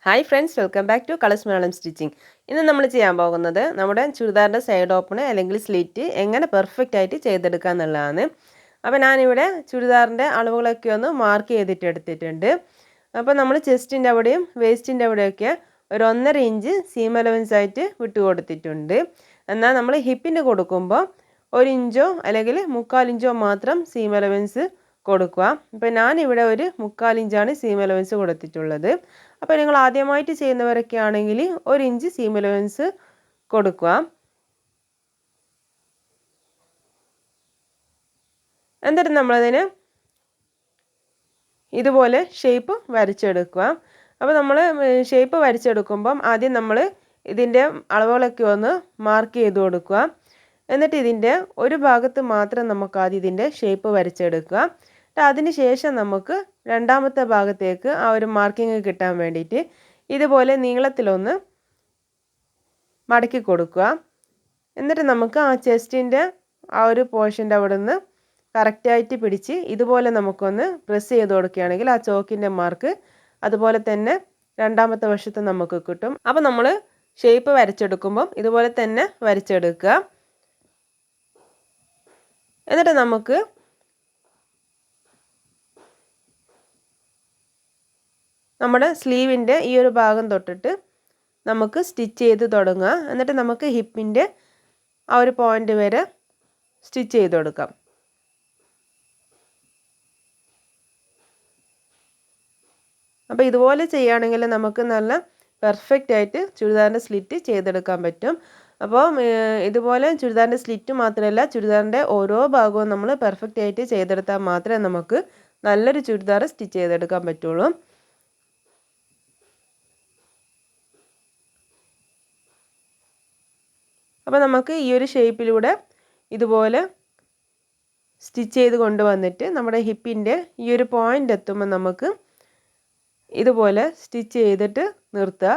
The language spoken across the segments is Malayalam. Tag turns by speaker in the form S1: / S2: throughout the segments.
S1: Hi friends, welcome back to colours Malayalam stitching. ഇന്ന് നമ്മൾ ചെയ്യാൻ പോകുന്നത് നമ്മുടെ ചുരിദാറിൻ്റെ സൈഡ് ഓപ്പണ് അല്ലെങ്കിൽ സ്ലിറ്റ് എങ്ങനെ പെർഫെക്റ്റ് ആയിട്ട് ചെയ്തെടുക്കുക എന്നുള്ളതാണ്. അപ്പോൾ ഞാനിവിടെ ചുരിദാറിൻ്റെ അളവുകളൊക്കെ ഒന്ന് മാർക്ക് ചെയ്തിട്ട് എടുത്തിട്ടുണ്ട്. അപ്പോൾ നമ്മൾ ചെസ്റ്റിൻ്റെ അവിടെയും വേസ്റ്റിൻ്റെ അവിടെയൊക്കെ ഒരു 1.5 ഇഞ്ച് സീം അലവൻസ് ആയിട്ട് വിട്ട് കൊടുത്തിട്ടുണ്ട്. എന്നാൽ നമ്മൾ ഹിപ്പിന് കൊടുക്കുമ്പോൾ 1 ഇഞ്ചോ അല്ലെങ്കിൽ 1/4 ഇഞ്ചോ മാത്രം സീം അലവൻസ് കൊടുക്കുക. ഇപ്പോൾ ഞാനിവിടെ ഒരു 1/4 ഇഞ്ചാണ് സീം അലവൻസ് കൊടുത്തിട്ടുള്ളത്. അപ്പോൾ നിങ്ങൾ ആദ്യമായിട്ട് ചെയ്യുന്നവരൊക്കെ ആണെങ്കിൽ 1 ഇഞ്ച് സീം അലവൻസ് കൊടുക്കുക. എന്നിട്ട് നമ്മളതിന് ഇതുപോലെ ഷേപ്പ് വരച്ചെടുക്കുക. അപ്പോൾ നമ്മൾ ഷേപ്പ് വരച്ചെടുക്കുമ്പം ആദ്യം നമ്മൾ ഇതിൻ്റെ അളവുകളൊക്കെ ഒന്ന് മാർക്ക് ചെയ്ത് കൊടുക്കുക. എന്നിട്ട് ഇതിൻ്റെ ഒരു ഭാഗത്ത് മാത്രം നമുക്ക് ആദ്യം ഇതിൻ്റെ ഷേപ്പ് വരച്ചെടുക്കുക. അതിന് ശേഷം നമുക്ക് രണ്ടാമത്തെ ഭാഗത്തേക്ക് ആ ഒരു മാർക്കിങ് കിട്ടാൻ വേണ്ടിയിട്ട് ഇതുപോലെ നീളത്തിലൊന്ന് മടക്കി കൊടുക്കുക. എന്നിട്ട് നമുക്ക് ആ ചെസ്റ്റിൻ്റെ ആ ഒരു പോർഷൻ്റെ അവിടെ നിന്ന് കറക്റ്റായിട്ട് പിടിച്ച് ഇതുപോലെ നമുക്കൊന്ന് പ്രസ് ചെയ്ത് കൊടുക്കുകയാണെങ്കിൽ ആ ചോക്കിൻ്റെ മാർക്ക് അതുപോലെ തന്നെ രണ്ടാമത്തെ വശത്ത് നമുക്ക് കിട്ടും. അപ്പോൾ നമ്മൾ ഷേപ്പ് വരച്ചെടുക്കുമ്പം ഇതുപോലെ തന്നെ വരച്ചെടുക്കുക. എന്നിട്ട് നമുക്ക് നമ്മുടെ സ്ലീവിൻ്റെ ഈ ഒരു ഭാഗം തൊട്ടിട്ട് നമുക്ക് സ്റ്റിച്ച് ചെയ്ത് തുടങ്ങുക. എന്നിട്ട് നമുക്ക് ഹിപ്പിൻ്റെ ആ ഒരു പോയിൻ്റ് വരെ സ്റ്റിച്ച് ചെയ്ത് കൊടുക്കാം. അപ്പോൾ ഇതുപോലെ ചെയ്യുകയാണെങ്കിൽ നമുക്ക് നല്ല പെർഫെക്റ്റ് ആയിട്ട് ചുരിദാറിൻ്റെ സ്ലിറ്റ് ചെയ്തെടുക്കാൻ പറ്റും. അപ്പോൾ ഇതുപോലെ ചുരിദാറിൻ്റെ സ്ലിറ്റ് മാത്രമല്ല, ചുരിദാറിൻ്റെ ഓരോ ഭാഗവും നമ്മൾ പെർഫെക്റ്റ് ആയിട്ട് ചെയ്തെടുത്താൽ മാത്രമേ നമുക്ക് നല്ലൊരു ചുരിദാർ സ്റ്റിച്ച് ചെയ്തെടുക്കാൻ പറ്റുള്ളൂ. അപ്പോൾ നമുക്ക് ഈ ഒരു ഷേപ്പിലൂടെ ഇതുപോലെ സ്റ്റിച്ച് ചെയ്ത് കൊണ്ടുവന്നിട്ട് നമ്മുടെ ഹിപ്പിൻ്റെ ഈ ഒരു പോയിൻ്റ് എത്തുമ്പോൾ നമുക്ക് ഇതുപോലെ സ്റ്റിച്ച് ചെയ്തിട്ട് നിർത്തുക.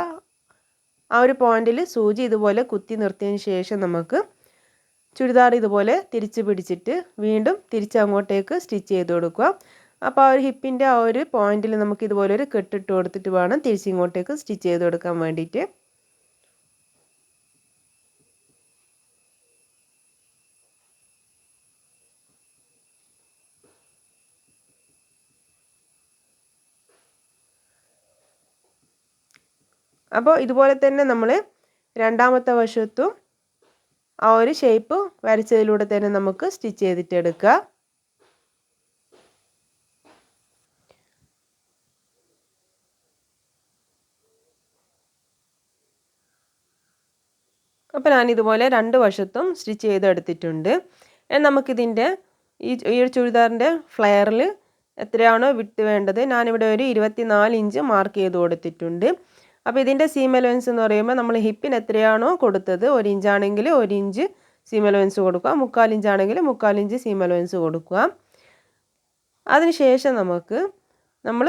S1: ആ ഒരു പോയിന്റിൽ സൂചി ഇതുപോലെ കുത്തി നിർത്തിയതിന് ശേഷം നമുക്ക് ചുരിദാർ ഇതുപോലെ തിരിച്ച് പിടിച്ചിട്ട് വീണ്ടും തിരിച്ചങ്ങോട്ടേക്ക് സ്റ്റിച്ച് ചെയ്ത് കൊടുക്കുക. അപ്പോൾ ആ ഒരു ഹിപ്പിൻ്റെ ആ ഒരു പോയിന്റിൽ നമുക്ക് ഇതുപോലെ ഒരു കെട്ടിട്ട് കൊടുത്തിട്ട് വേണം തിരിച്ചിങ്ങോട്ടേക്ക് സ്റ്റിച്ച് ചെയ്ത് കൊടുക്കാൻ വേണ്ടിയിട്ട്. അപ്പോൾ ഇതുപോലെ തന്നെ നമ്മൾ രണ്ടാമത്തെ വശത്തും ആ ഒരു ഷേപ്പ് വരച്ചതിലൂടെ തന്നെ നമുക്ക് സ്റ്റിച്ച് ചെയ്തിട്ട് എടുക്കുക. അപ്പോൾ ഞാനിതുപോലെ രണ്ട് വശത്തും സ്റ്റിച്ച് ചെയ്തെടുത്തിട്ടുണ്ട്. നമുക്കിതിൻ്റെ ഈ ഒരു ചുരിദാറിൻ്റെ ഫ്ലെയറിൽ എത്രയാണോ വിട്ട് വേണ്ടത് ഞാനിവിടെ ഒരു 24 ഇഞ്ച് മാർക്ക് ചെയ്ത് കൊടുത്തിട്ടുണ്ട്. അപ്പോൾ ഇതിൻ്റെ സീം അലവൻസ് എന്ന് പറയുമ്പോൾ നമ്മൾ ഹിപ്പിന് എത്രയാണോ കൊടുത്തത്, 1 ഇഞ്ചാണെങ്കിൽ 1 ഇഞ്ച് സീം അലവൻസ് കൊടുക്കുക, 1/4 ഇഞ്ചാണെങ്കിൽ 1/4 ഇഞ്ച് സീം അലവൻസ് കൊടുക്കുക. അതിനുശേഷം നമ്മൾ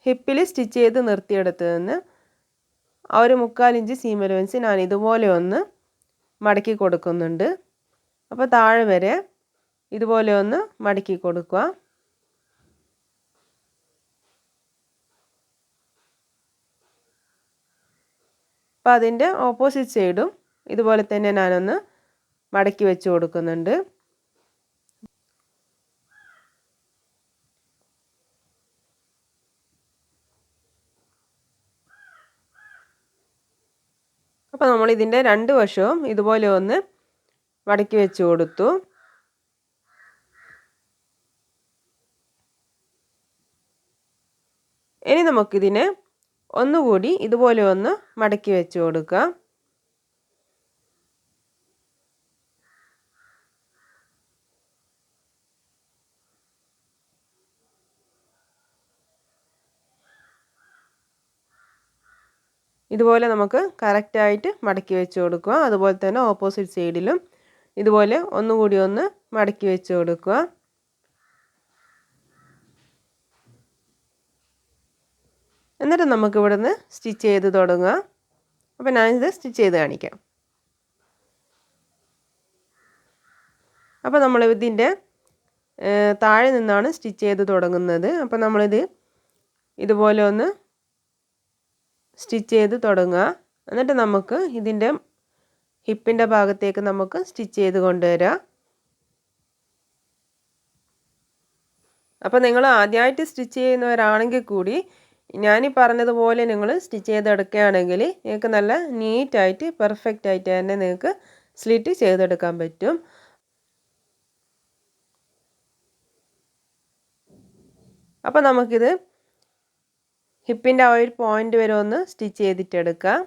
S1: ഹിപ്പിൽ സ്റ്റിച്ച് ചെയ്ത് നിർത്തിയെടുത്തതിന് ആ ഒരു 1/4 ഇഞ്ച് സീം അലവൻസ് ഞാൻ ഇതുപോലെ ഒന്ന് മടക്കി കൊടുക്കുന്നുണ്ട്. അപ്പോൾ താഴെ വരെ ഇതുപോലെ ഒന്ന് മടക്കി കൊടുക്കുക. അപ്പോൾ അതിൻ്റെ ഓപ്പോസിറ്റ് സൈഡും ഇതുപോലെ തന്നെ ഞാനൊന്ന് മടക്കി വെച്ച് കൊടുക്കുന്നുണ്ട്. അപ്പോൾ നമ്മൾ ഇതിൻ്റെ രണ്ട് വശവും ഇതുപോലെ ഒന്ന് മടക്കി വെച്ച് കൊടുത്തു. ഇനി നമുക്കിതിനെ ഒന്നുകൂടി ഇതുപോലെ ഒന്ന് മടക്കി വെച്ച് കൊടുക്കാം. ഇതുപോലെ നമുക്ക് കറക്റ്റായിട്ട് മടക്കി വെച്ച് കൊടുക്കുക. അതുപോലെ തന്നെ ഓപ്പോസിറ്റ് സൈഡിലും ഇതുപോലെ ഒന്നുകൂടി ഒന്ന് മടക്കി വെച്ച് കൊടുക്കുക. എന്നിട്ട് നമുക്ക് ഇവിടുന്ന് സ്റ്റിച്ച് ചെയ്ത് തുടങ്ങുക. അപ്പോൾ ഞാനിത് സ്റ്റിച്ച് ചെയ്ത് കാണിക്കാം. അപ്പോൾ നമ്മൾ ഇതിൻ്റെ താഴെ നിന്നാണ് സ്റ്റിച്ച് ചെയ്ത് തുടങ്ങുന്നത്. അപ്പോൾ നമ്മളിത് ഇതുപോലെ ഒന്ന് സ്റ്റിച്ച് ചെയ്ത് തുടങ്ങുക. എന്നിട്ട് നമുക്ക് ഇതിൻ്റെ ഹിപ്പിൻ്റെ ഭാഗത്തേക്ക് നമുക്ക് സ്റ്റിച്ച് ചെയ്ത് കൊണ്ടുവരാം. അപ്പോൾ നിങ്ങൾ ആദ്യമായിട്ട് സ്റ്റിച്ച് ചെയ്യുന്നവരാണെങ്കിൽ കൂടി ഞാനീ പറഞ്ഞതുപോലെ നിങ്ങൾ സ്റ്റിച്ച് ചെയ്തെടുക്കുകയാണെങ്കിൽ നിങ്ങൾക്ക് നല്ല നീറ്റായിട്ട് പെർഫെക്റ്റ് ആയിട്ട് തന്നെ നിങ്ങൾക്ക് സ്ലിറ്റ് ചെയ്തെടുക്കാൻ പറ്റും. അപ്പോൾ നമുക്കിത് ഹിപ്പിൻ്റെ ആ ഒരു പോയിൻ്റ് വരെ ഒന്ന് സ്റ്റിച്ച് ചെയ്തിട്ടെടുക്കാം.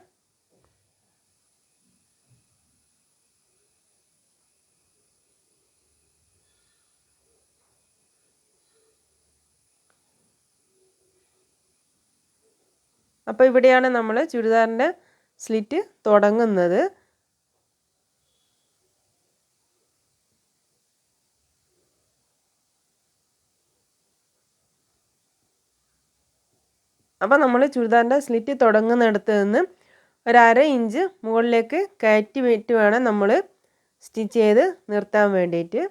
S1: അപ്പോൾ ഇവിടെയാണ് നമ്മൾ ചുരിദാറിൻ്റെ സ്ലിറ്റ് തുടങ്ങുന്നത്. അപ്പോൾ നമ്മൾ ചുരിദാറിൻ്റെ സ്ലിറ്റ് തുടങ്ങുന്നിടത്ത് നിന്ന് ഒരു 1/2 ഇഞ്ച് മുകളിലേക്ക് കയറ്റി വിട്ട് വേണം നമ്മൾ സ്റ്റിച്ച് ചെയ്ത് നിർത്താൻ വേണ്ടിയിട്ട്.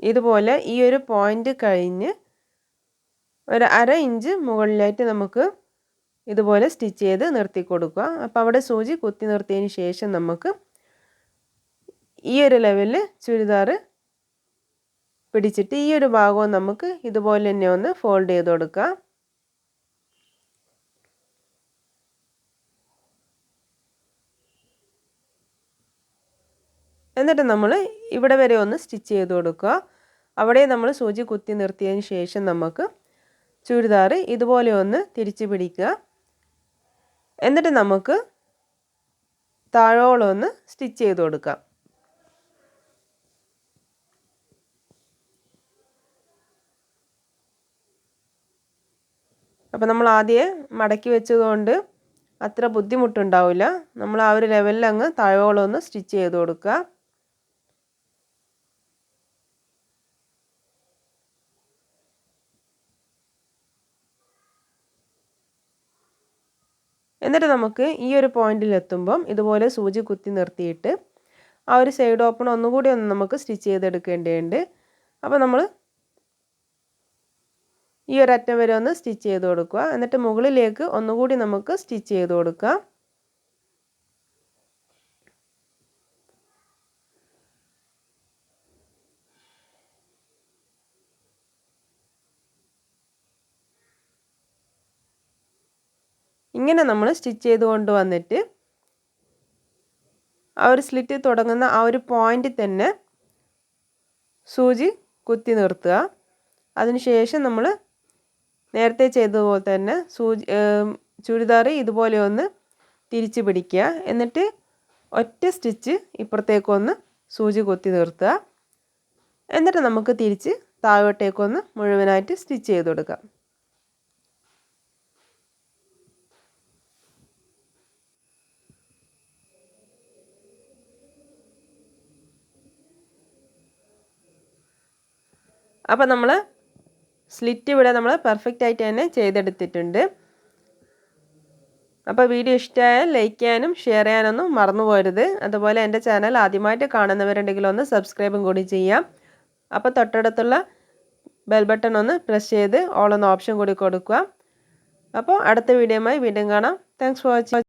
S1: ഇതുപോലെ ഈ ഒരു പോയിൻ്റ് കഴിഞ്ഞ് ഒരു 1/2 ഇഞ്ച് മുകളിലായിട്ട് നമുക്ക് ഇതുപോലെ സ്റ്റിച്ച് ചെയ്ത് നിർത്തി കൊടുക്കുക. അപ്പോൾ അവിടെ സൂചി കുത്തി നിർത്തിയതിന് ശേഷം നമുക്ക് ഈ ഒരു ലെവലിൽ ചുരിദാർ പിടിച്ചിട്ട് ഈ ഒരു ഭാഗവും നമുക്ക് ഇതുപോലെ തന്നെ ഒന്ന് ഫോൾഡ് ചെയ്ത് കൊടുക്കാം. എന്നിട്ട് നമ്മൾ ഇവിടെ വരെ ഒന്ന് സ്റ്റിച്ച് ചെയ്ത് കൊടുക്കുക. അവിടെ നമ്മൾ സൂചി കുത്തി നിർത്തിയതിന് ശേഷം നമുക്ക് ചുരിദാർ ഇതുപോലെ ഒന്ന് തിരിച്ച് പിടിക്കുക. എന്നിട്ട് നമുക്ക് താഴോളം ഒന്ന് സ്റ്റിച്ച് ചെയ്ത് കൊടുക്കാം. അപ്പോൾ നമ്മൾ ആദ്യം മടക്കി വെച്ചതുകൊണ്ട് അത്ര ബുദ്ധിമുട്ടുണ്ടാവില്ല. നമ്മൾ ആ ഒരു ലെവലിൽ അങ്ങ് താഴോളം ഒന്ന് സ്റ്റിച്ച് ചെയ്ത് കൊടുക്കുക. എന്നിട്ട് നമുക്ക് ഈ ഒരു പോയിന്റിൽ എത്തുമ്പം ഇതുപോലെ സൂചി കുത്തി നിർത്തിയിട്ട് ആ ഒരു സൈഡ് ഓപ്പൺ ഒന്നുകൂടി ഒന്ന് നമുക്ക് സ്റ്റിച്ച് ചെയ്തെടുക്കേണ്ടതുണ്ട്. അപ്പോൾ നമ്മൾ ഈ ഒരു അറ്റം വരെ ഒന്ന് സ്റ്റിച്ച് ചെയ്ത് കൊടുക്കുക. എന്നിട്ട് മുകളിലേക്ക് ഒന്നുകൂടി നമുക്ക് സ്റ്റിച്ച് ചെയ്ത് കൊടുക്കാം. ഇങ്ങനെ നമ്മൾ സ്റ്റിച്ച് ചെയ്ത് കൊണ്ടുവന്നിട്ട് ആ ഒരു സ്ലിറ്റ് തുടങ്ങുന്ന ആ ഒരു പോയിന്റിൽ തന്നെ സൂചി കുത്തി നിർത്തുക. അതിനുശേഷം നമ്മൾ നേരത്തെ ചെയ്തതുപോലെ തന്നെ ചുരിദാർ ഇതുപോലെ ഒന്ന് തിരിച്ച് പിടിക്കുക. എന്നിട്ട് ഒറ്റ സ്റ്റിച്ച് ഇപ്പുറത്തേക്കൊന്ന് സൂചി കുത്തി നിർത്തുക. എന്നിട്ട് നമുക്ക് തിരിച്ച് താഴോട്ടേക്കൊന്ന് മുഴുവനായിട്ട് സ്റ്റിച്ച് ചെയ്ത് കൊടുക്കാം. അപ്പോൾ നമ്മൾ സ്ലിറ്റ് ഇവിടെ നമ്മൾ പെർഫെക്റ്റ് ആയിട്ട് തന്നെ ചെയ്തെടുത്തിട്ടുണ്ട്. അപ്പോൾ വീഡിയോ ഇഷ്ടമായാൽ ലൈക്ക് ചെയ്യാനും ഷെയർ ചെയ്യാനൊന്നും മറന്നു പോകരുത്. അതുപോലെ എൻ്റെ ചാനൽ ആദ്യമായിട്ട് കാണുന്നവരുണ്ടെങ്കിൽ ഒന്ന് സബ്സ്ക്രൈബും കൂടി ചെയ്യാം. അപ്പോൾ തൊട്ടടുത്തുള്ള ബെൽ ബട്ടൺ ഒന്ന് പ്രസ് ചെയ്ത് ഓൾ എന്ന ഓപ്ഷൻ കൂടി കൊടുക്കുക. അപ്പോൾ അടുത്ത വീഡിയോയുമായി വീണ്ടും കാണാം. Thanks for watching.